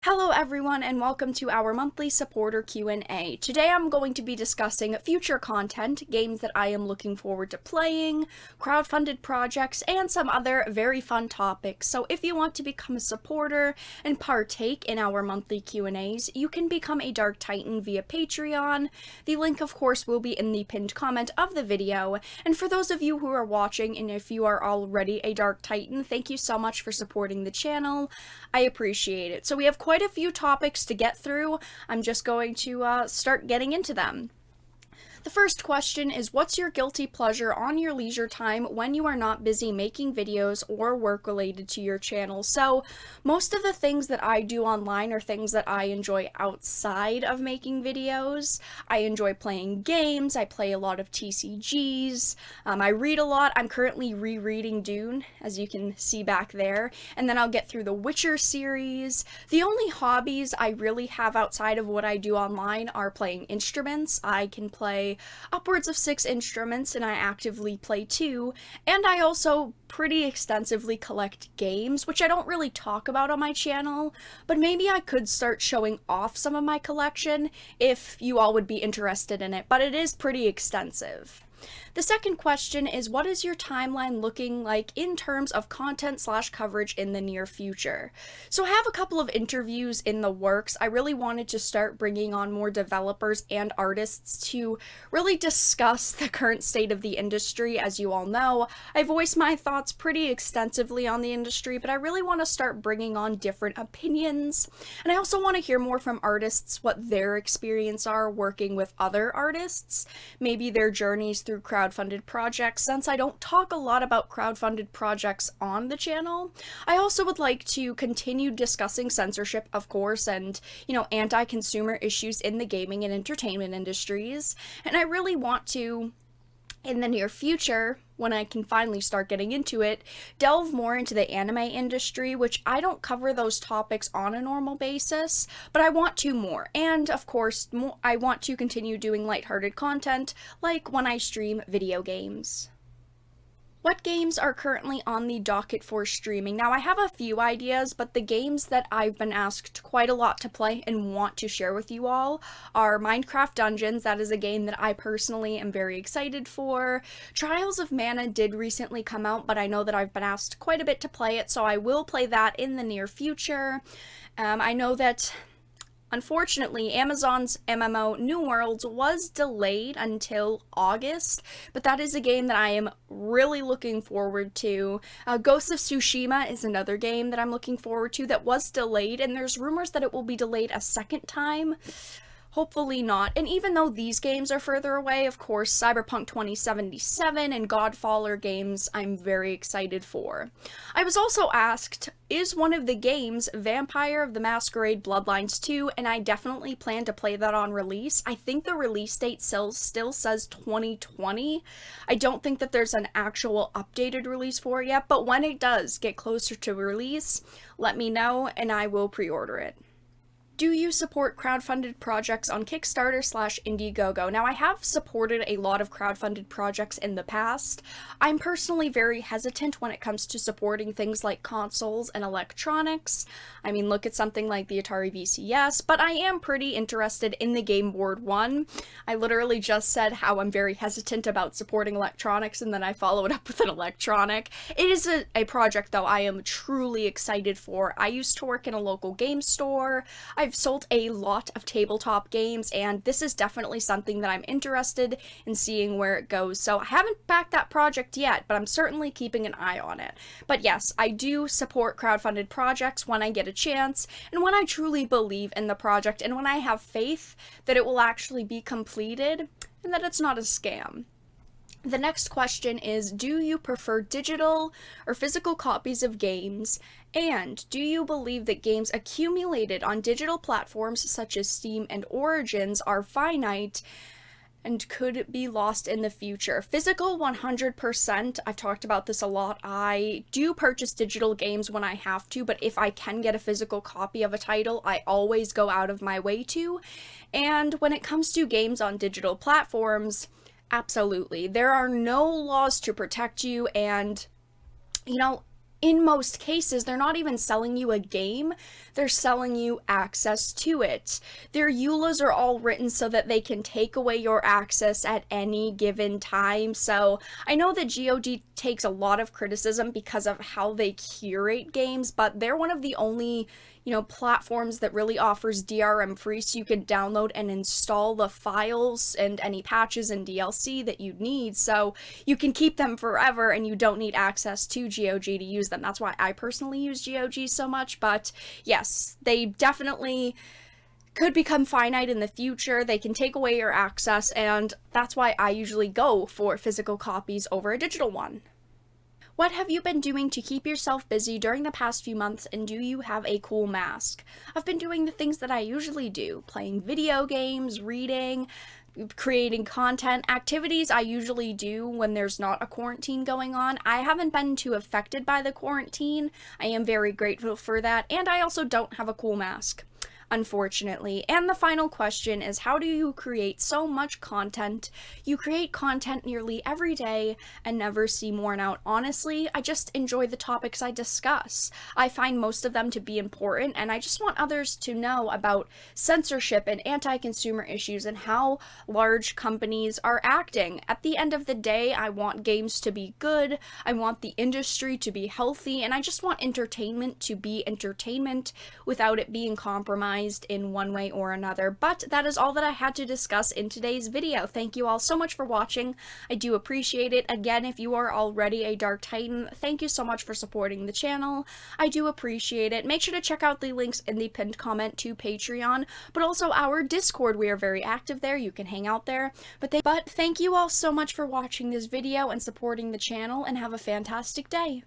Hello everyone and welcome to our monthly supporter Q&A. Today I'm going to be discussing future content, games that I am looking forward to playing, crowdfunded projects, and some other very fun topics. So if you want to become a supporter and partake in our monthly Q&As, you can become a Dark Titan via Patreon. The link of course will be in the pinned comment of the video. And for those of you who are watching and if you are already a Dark Titan, thank you so much for supporting the channel. I appreciate it. So we have quite a few topics to get through. I'm just going to start getting into them. The first question is, what's your guilty pleasure on your leisure time when you are not busy making videos or work related to your channel? So most of the things that I do online are things that I enjoy outside of making videos. I enjoy playing games, I play a lot of TCGs, I read a lot. I'm currently rereading Dune, as you can see back there, and then I'll get through the Witcher series. The only hobbies I really have outside of what I do online are playing instruments. I can play upwards of 6 instruments and I actively play 2, and I also pretty extensively collect games, which I don't really talk about on my channel, but maybe I could start showing off some of my collection if you all would be interested in it, but it is pretty extensive. The second question is, what is your timeline looking like in terms of content/coverage in the near future? So I have a couple of interviews in the works. I really wanted to start bringing on more developers and artists to really discuss the current state of the industry. As you all know, I voice my thoughts pretty extensively on the industry, but I really want to start bringing on different opinions. And I also want to hear more from artists, what their experience are working with other artists, maybe their journeys through crowdfunded projects, since I don't talk a lot about crowdfunded projects on the channel. I also would like to continue discussing censorship, of course, and, anti-consumer issues in the gaming and entertainment industries. And I really want to, in the near future, when I can finally start getting into it, delve more into the anime industry, which I don't cover those topics on a normal basis, but I want to more. And of course, I want to continue doing lighthearted content, like when I stream video games. What games are currently on the docket for streaming? Now, I have a few ideas, but the games that I've been asked quite a lot to play and want to share with you all are Minecraft Dungeons. That is a game that I personally am very excited for. Trials of Mana did recently come out, but I know that I've been asked quite a bit to play it, so I will play that in the near future. I know that unfortunately, Amazon's MMO New Worlds was delayed until August, but that is a game that I am really looking forward to. Ghost of Tsushima is another game that I'm looking forward to that was delayed, and there's rumors that it will be delayed a second time. Hopefully not. And even though these games are further away, of course, Cyberpunk 2077 and Godfall are games I'm very excited for. I was also asked, is one of the games Vampire of the Masquerade Bloodlines 2, and I definitely plan to play that on release. I think the release date still says 2020. I don't think that there's an actual updated release for it yet, but when it does get closer to release, let me know and I will pre-order it. Do you support crowdfunded projects on Kickstarter/Indiegogo? Now, I have supported a lot of crowdfunded projects in the past. I'm personally very hesitant when it comes to supporting things like consoles and electronics. I mean, look at something like the Atari VCS, but I am pretty interested in the Game Board 1. I literally just said how I'm very hesitant about supporting electronics, and then I followed up with an electronic. It is a project, though, I am truly excited for. I used to work in a local game store. I've sold a lot of tabletop games, and this is definitely something that I'm interested in seeing where it goes. So I haven't backed that project yet, but I'm certainly keeping an eye on it. But yes, I do support crowdfunded projects when I get a chance, and when I truly believe in the project, and when I have faith that it will actually be completed, and that it's not a scam. The next question is, do you prefer digital or physical copies of games? And do you believe that games accumulated on digital platforms such as Steam and Origins are finite and could be lost in the future? Physical, 100%. I've talked about this a lot. I do purchase digital games when I have to, but if I can get a physical copy of a title, I always go out of my way to. And when it comes to games on digital platforms, absolutely. There are no laws to protect you, and, in most cases, they're not even selling you a game, they're selling you access to it. Their EULAs are all written so that they can take away your access at any given time. So I know that GOG takes a lot of criticism because of how they curate games, but they're one of the only platforms that really offers DRM free, so you can download and install the files and any patches and DLC that you need, so you can keep them forever and you don't need access to GOG to use them. That's why I personally use GOG so much, but yes, they definitely could become finite in the future. They can take away your access, and that's why I usually go for physical copies over a digital one. What have you been doing to keep yourself busy during the past few months, and do you have a cool mask? I've been doing the things that I usually do, playing video games, reading, creating content, activities I usually do when there's not a quarantine going on. I haven't been too affected by the quarantine. I am very grateful for that, and I also don't have a cool mask, unfortunately. And the final question is, how do you create so much content? You create content nearly every day and never seem worn out. Honestly, I just enjoy the topics I discuss. I find most of them to be important, and I just want others to know about censorship and anti-consumer issues and how large companies are acting. At the end of the day, I want games to be good, I want the industry to be healthy, and I just want entertainment to be entertainment without it being compromised in one way or another. But that is all that I had to discuss in today's video. Thank you all so much for watching. I do appreciate it. Again, if you are already a Dark Titan, thank you so much for supporting the channel. I do appreciate it. Make sure to check out the links in the pinned comment to Patreon, but also our Discord. We are very active there. You can hang out there. But thank you all so much for watching this video and supporting the channel, and have a fantastic day.